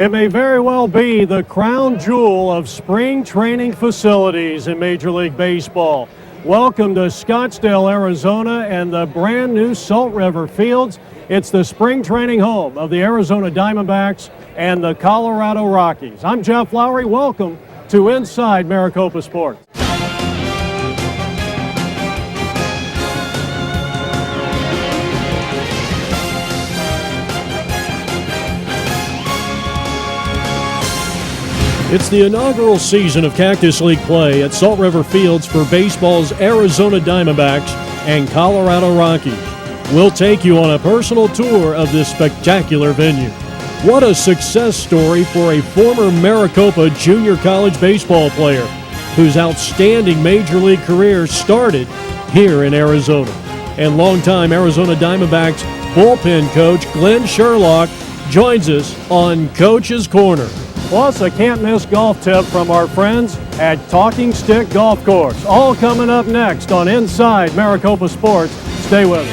It may very well be the crown jewel of spring training facilities in Major League Baseball. Welcome to Scottsdale, Arizona, and the brand new Salt River Fields. It's the spring training home of the Arizona Diamondbacks and the Colorado Rockies. I'm Jeff Lowery. Welcome to Inside Maricopa Sports. It's the inaugural season of Cactus League play at Salt River Fields for baseball's Arizona Diamondbacks and Colorado Rockies. We'll take you on a personal tour of this spectacular venue. What a success story for a former Maricopa junior college baseball player whose outstanding major league career started here in Arizona. And longtime Arizona Diamondbacks bullpen coach Glenn Sherlock joins us on Coach's Corner. Plus, a can't-miss golf tip from our friends at Talking Stick Golf Course. All coming up next on Inside Maricopa Sports. Stay with us.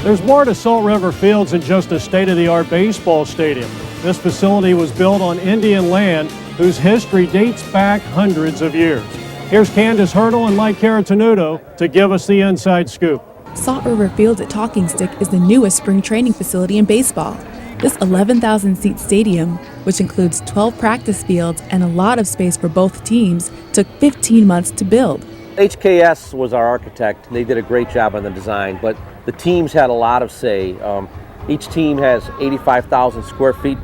There's more to Salt River Fields than just a state-of-the-art baseball stadium. This facility was built on Indian land whose history dates back hundreds of years. Here's Kandace Hurdle and Mike Carotenuto to give us the inside scoop. Salt River Fields at Talking Stick is the newest spring training facility in baseball. This 11,000-seat stadium, which includes 12 practice fields and a lot of space for both teams, took 15 months to build. HKS was our architect. They did a great job on the design, but the teams had a lot of say. Each team has 85,000 square feet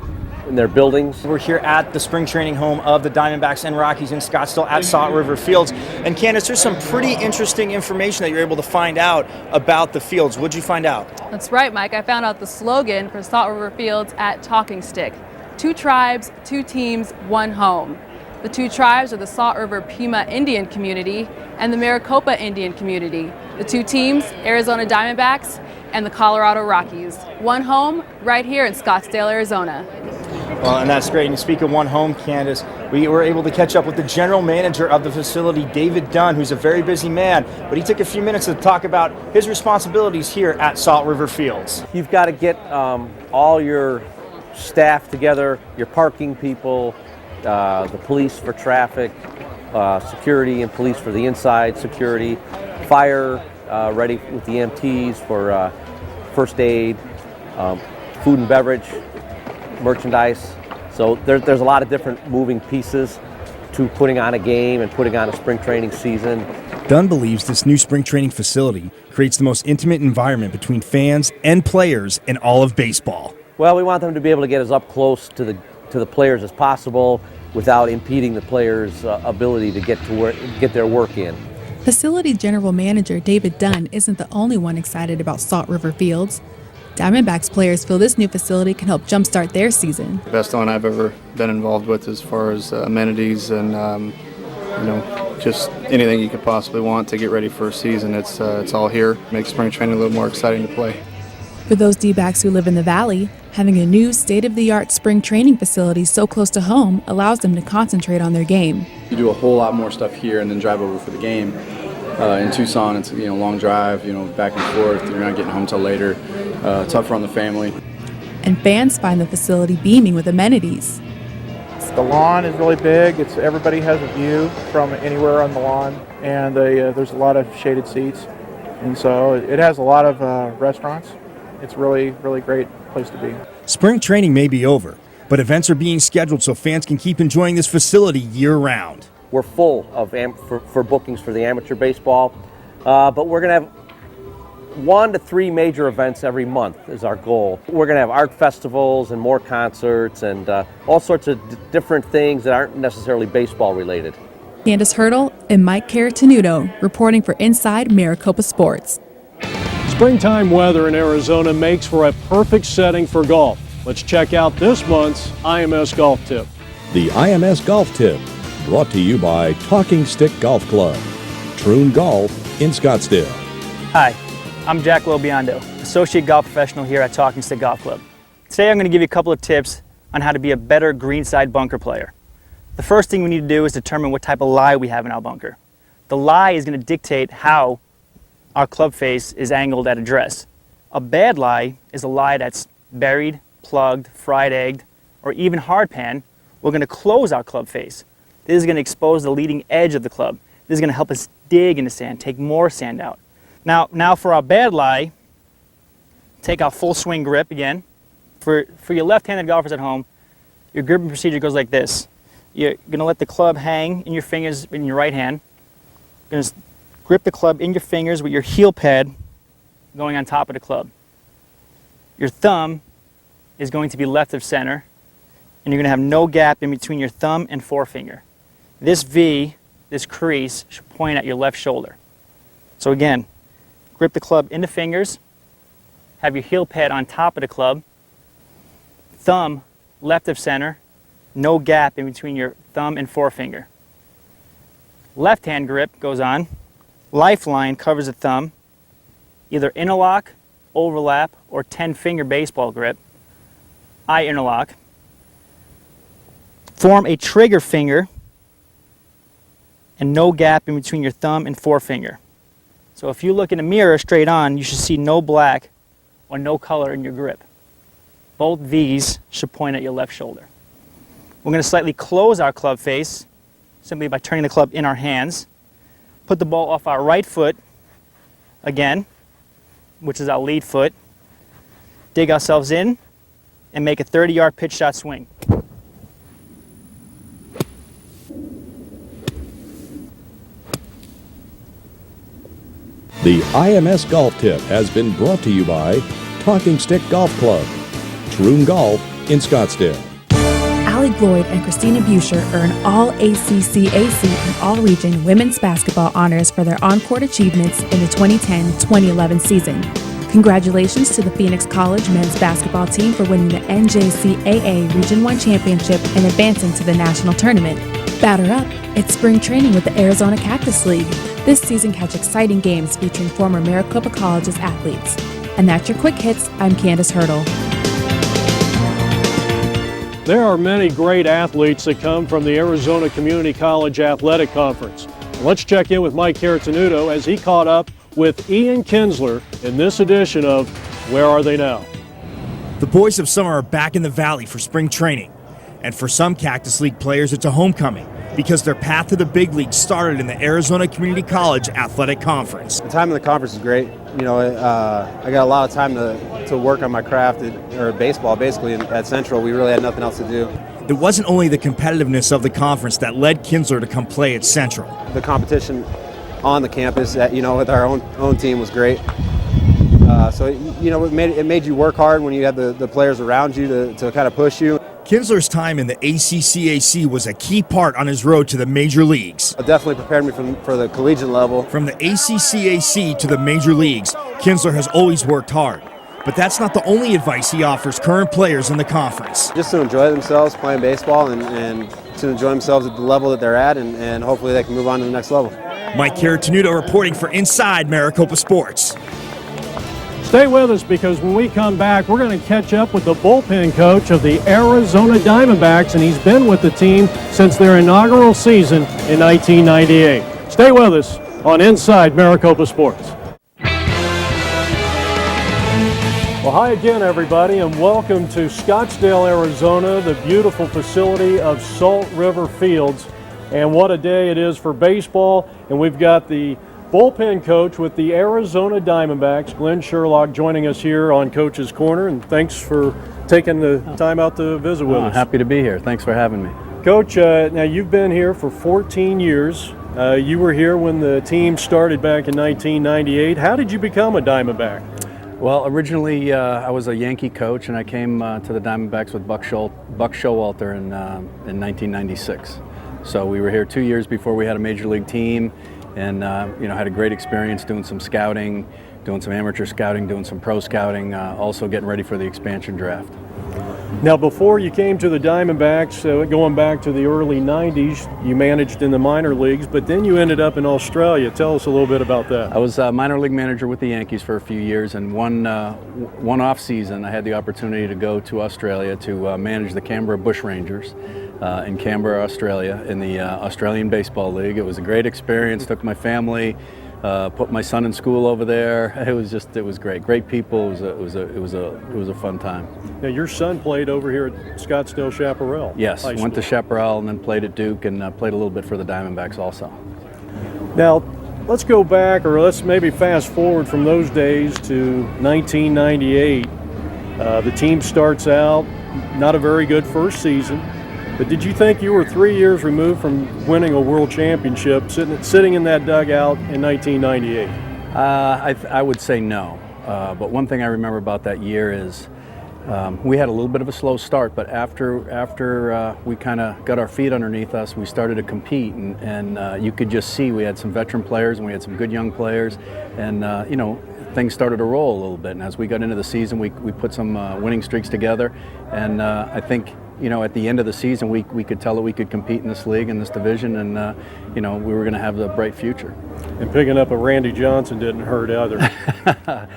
in their buildings. We're here at the spring training home of the Diamondbacks and Rockies in Scottsdale at Salt River Fields. And Kandace, there's some pretty interesting information that you're able to find out about the fields. What'd you find out? That's right, Mike. I found out the slogan for Salt River Fields at Talking Stick. 2 tribes, 2 teams, 1 home. The 2 tribes are the Salt River Pima Indian community and the Maricopa Indian community. The 2 teams, Arizona Diamondbacks and the Colorado Rockies. 1 home right here in Scottsdale, Arizona. Well, and that's great. And speak of 1 home, Kandace, we were able to catch up with the general manager of the facility, David Dunn, who's a very busy man, but he took a few minutes to talk about his responsibilities here at Salt River Fields. You've got to get all your staff together, your parking people, the police for traffic, security and police for the inside security, fire ready with the EMTs for first aid, food and beverage, merchandise. So there's a lot of different moving pieces to putting on a game and putting on a spring training season. Dunn believes this new spring training facility creates the most intimate environment between fans and players in all of baseball. Well, we want them to be able to get as up close to the players as possible without impeding the players' ability to get their work in. Facility General Manager David Dunn isn't the only one excited about Salt River Fields. Diamondbacks players feel this new facility can help jumpstart their season. The best one I've ever been involved with as far as amenities and just anything you could possibly want to get ready for a season. It's all here. Makes spring training a little more exciting to play. For those D-backs who live in the Valley, having a new state-of-the-art spring training facility so close to home allows them to concentrate on their game. You do a whole lot more stuff here and then drive over for the game. In Tucson, it's a long drive, back and forth. You're not getting home till later. Tougher on the family. And fans find the facility beaming with amenities. The lawn is really big. Everybody has a view from anywhere on the lawn, and there's a lot of shaded seats, and so it has a lot of restaurants. It's really, really great place to be. Spring training may be over, but events are being scheduled so fans can keep enjoying this facility year-round. We're full of for bookings for the amateur baseball, but we're going to have 1 to 3 major events every month is our goal. We're going to have art festivals and more concerts and all sorts of different things that aren't necessarily baseball related. Kandace Hurdle and Mike Carotenuto reporting for Inside Maricopa Sports. Springtime weather in Arizona makes for a perfect setting for golf. Let's check out this month's IMS Golf Tip. The IMS Golf Tip, brought to you by Talking Stick Golf Club, Troon Golf in Scottsdale. Hi, I'm Jack Lobiondo, Associate Golf Professional here at Talking Stick Golf Club. Today I'm going to give you a couple of tips on how to be a better greenside bunker player. The first thing we need to do is determine what type of lie we have in our bunker. The lie is going to dictate how our club face is angled at address. A bad lie is a lie that's buried, plugged, fried egged, or even hard pan, we're going to close our club face. This is going to expose the leading edge of the club. This is going to help us dig in the sand, take more sand out. Now for our bad lie, take our full swing grip again. For your left-handed golfers at home, your gripping procedure goes like this. You're going to let the club hang in your fingers in your right hand. You're going to grip the club in your fingers with your heel pad going on top of the club. Your thumb is going to be left of center, and you're going to have no gap in between your thumb and forefinger. This V, this crease, should point at your left shoulder. So again, grip the club in the fingers, have your heel pad on top of the club, thumb left of center, no gap in between your thumb and forefinger. Left hand grip goes on, lifeline covers the thumb, either interlock, overlap, or 10-finger baseball grip. I interlock. Form a trigger finger and no gap in between your thumb and forefinger. So if you look in the mirror straight on, you should see no black or no color in your grip. Both V's should point at your left shoulder. We're going to slightly close our club face simply by turning the club in our hands. Put the ball off our right foot again, which is our lead foot. Dig ourselves in and make a 30-yard pitch shot swing. The IMS Golf Tip has been brought to you by Talking Stick Golf Club, Troon Golf in Scottsdale. Allie Gloyd and Christina Buscher earn all ACCAC and all-region women's basketball honors for their on-court achievements in the 2010-2011 season. Congratulations to the Phoenix College men's basketball team for winning the NJCAA Region 1 championship and advancing to the national tournament. Batter up, it's spring training with the Arizona Cactus League. This season, catch exciting games featuring former Maricopa College's athletes. And that's your quick hits. I'm Kandace Hurdle. There are many great athletes that come from the Arizona Community College Athletic Conference. Let's check in with Mike Carotenuto as he caught up with Ian Kinsler in this edition of Where Are They Now? The boys of summer are back in the valley for spring training. And for some Cactus League players, it's a homecoming because their path to the big league started in the Arizona Community College Athletic Conference. The time in the conference is great. You know, I got a lot of time to work on my craft or baseball. Basically, at Central, we really had nothing else to do. It wasn't only the competitiveness of the conference that led Kinsler to come play at Central. The competition on the campus, with our own team was great. So it made you work hard when you had the players around you to kind of push you. Kinsler's time in the ACCAC was a key part on his road to the major leagues. It definitely prepared me for the collegiate level. From the ACCAC to the major leagues, Kinsler has always worked hard. But that's not the only advice he offers current players in the conference. Just to enjoy themselves playing baseball and to enjoy themselves at the level that they're at, and hopefully they can move on to the next level. Mike Carotenuto reporting for Inside Maricopa Sports. Stay with us because when we come back, we're going to catch up with the bullpen coach of the Arizona Diamondbacks, and he's been with the team since their inaugural season in 1998. Stay with us on Inside Maricopa Sports. Well, hi again, everybody, and welcome to Scottsdale, Arizona, the beautiful facility of Salt River Fields. And what a day it is for baseball, and we've got the bullpen coach with the Arizona Diamondbacks, Glenn Sherlock, joining us here on Coach's Corner, and thanks for taking the time out to visit with us. Happy to be here. Thanks for having me. Coach, now you've been here for 14 years. You were here when the team started back in 1998. How did you become a Diamondback? Well, originally I was a Yankee coach, and I came to the Diamondbacks with Buck Showalter in 1996. So we were here 2 years before we had a major league team. And had a great experience doing some scouting, doing some amateur scouting, doing some pro scouting, also getting ready for the expansion draft. Now, before you came to the Diamondbacks, going back to the early 90s, you managed in the minor leagues, but then you ended up in Australia. Tell us a little bit about that. I was a minor league manager with the Yankees for a few years, and one off season I had the opportunity to go to Australia to manage the Canberra Bushrangers in Canberra, Australia, in the Australian Baseball League. It was a great experience. Took my family. Put my son in school over there. It was great. Great people. It was a fun time. Now, your son played over here at Scottsdale Chaparral. Yes, High went to school. Chaparral and then played at Duke and played a little bit for the Diamondbacks also. Now, let's go back, or let's maybe fast forward from those days to 1998. The team starts out not a very good first season, but did you think you were 3 years removed from winning a world championship sitting in that dugout in 1998? I would say no, but one thing I remember about that year is we had a little bit of a slow start, but after we kind of got our feet underneath us, we started to compete, and you could just see we had some veteran players and we had some good young players, and things started to roll a little bit. And as we got into the season, we put some winning streaks together, and I think at the end of the season we could tell that we could compete in this league, in this division, and we were going to have a bright future. And picking up a Randy Johnson didn't hurt either.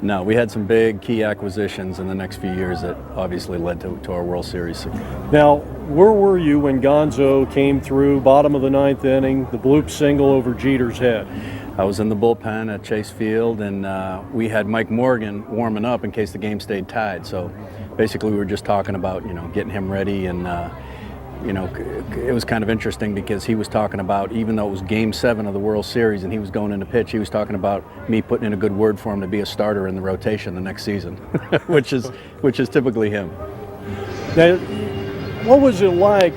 No, we had some big key acquisitions in the next few years that obviously led to our World Series. Now, where were you when Gonzo came through, bottom of the ninth inning, the bloop single over Jeter's head? I was in the bullpen at Chase Field, and we had Mike Morgan warming up in case the game stayed tied. So basically we were just talking about, getting him ready, and it was kind of interesting because he was talking about, even though it was Game 7 of the World Series and he was going into pitch, he was talking about me putting in a good word for him to be a starter in the rotation the next season, which is typically him. Now, what was it like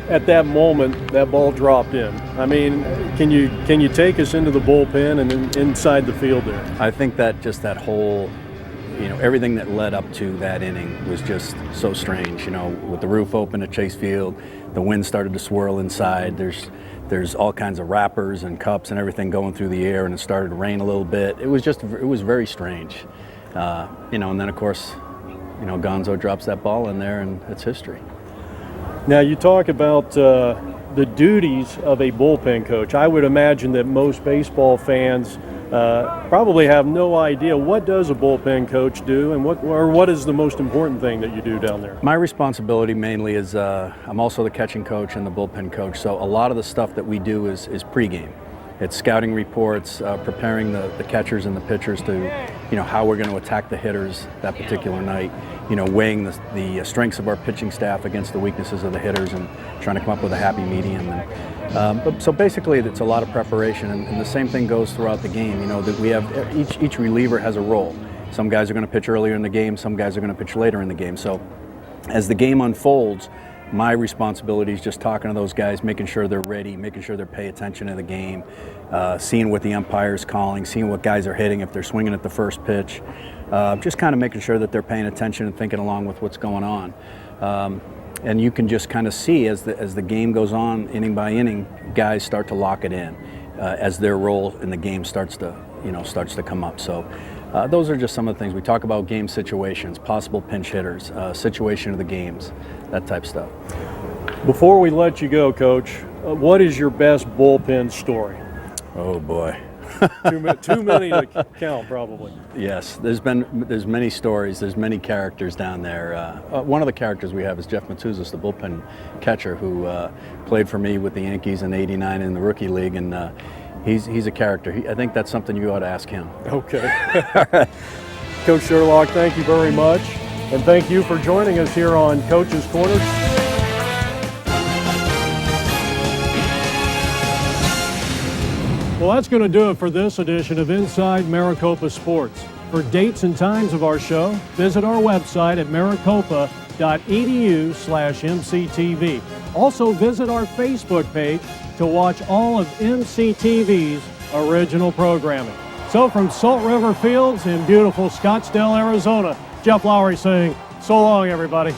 at that moment that ball dropped in? I mean, can you take us into the bullpen and then inside the field there? I think that just that whole, everything that led up to that inning was just so strange. With the roof open at Chase Field, the wind started to swirl inside. There's all kinds of wrappers and cups and everything going through the air, and it started to rain a little bit. It was very strange. And then of course, Gonzo drops that ball in there, and it's history. Now, you talk about the duties of a bullpen coach. I would imagine that most baseball fans probably have no idea, what does a bullpen coach do, and what is the most important thing that you do down there? My responsibility mainly is I'm also the catching coach and the bullpen coach, so a lot of the stuff that we do is pregame. It's scouting reports, preparing the catchers and the pitchers to, how we're going to attack the hitters that particular night, weighing the strengths of our pitching staff against the weaknesses of the hitters and trying to come up with a happy medium. So basically it's a lot of preparation, and the same thing goes throughout the game. That we have each reliever has a role. Some guys are going to pitch earlier in the game, some guys are going to pitch later in the game. So as the game unfolds, my responsibility is just talking to those guys, making sure they're ready, making sure they pay attention to the game, seeing what the umpire's calling, seeing what guys are hitting, if they're swinging at the first pitch, just kind of making sure that they're paying attention and thinking along with what's going on. And you can just kind of see as the game goes on, inning by inning, guys start to lock it in as their role in the game starts to come up. So those are just some of the things. We talk about game situations, possible pinch hitters, situation of the games, that type of stuff. Before we let you go, Coach, what is your best bullpen story? Oh boy. Too many to count, probably. Yes, there's many stories, there's many characters down there. One of the characters we have is Jeff Matuzis, the bullpen catcher, who played for me with the Yankees in '89 in the Rookie League, and he's a character. I think that's something you ought to ask him. Okay. Coach Sherlock, thank you very much, and thank you for joining us here on Coach's Corner. Well, that's going to do it for this edition of Inside Maricopa Sports. For dates and times of our show, visit our website at maricopa.edu/MCTV. Also visit our Facebook page to watch all of MCTV's original programming. So from Salt River Fields in beautiful Scottsdale, Arizona, Jeff Lowery saying, so long, everybody.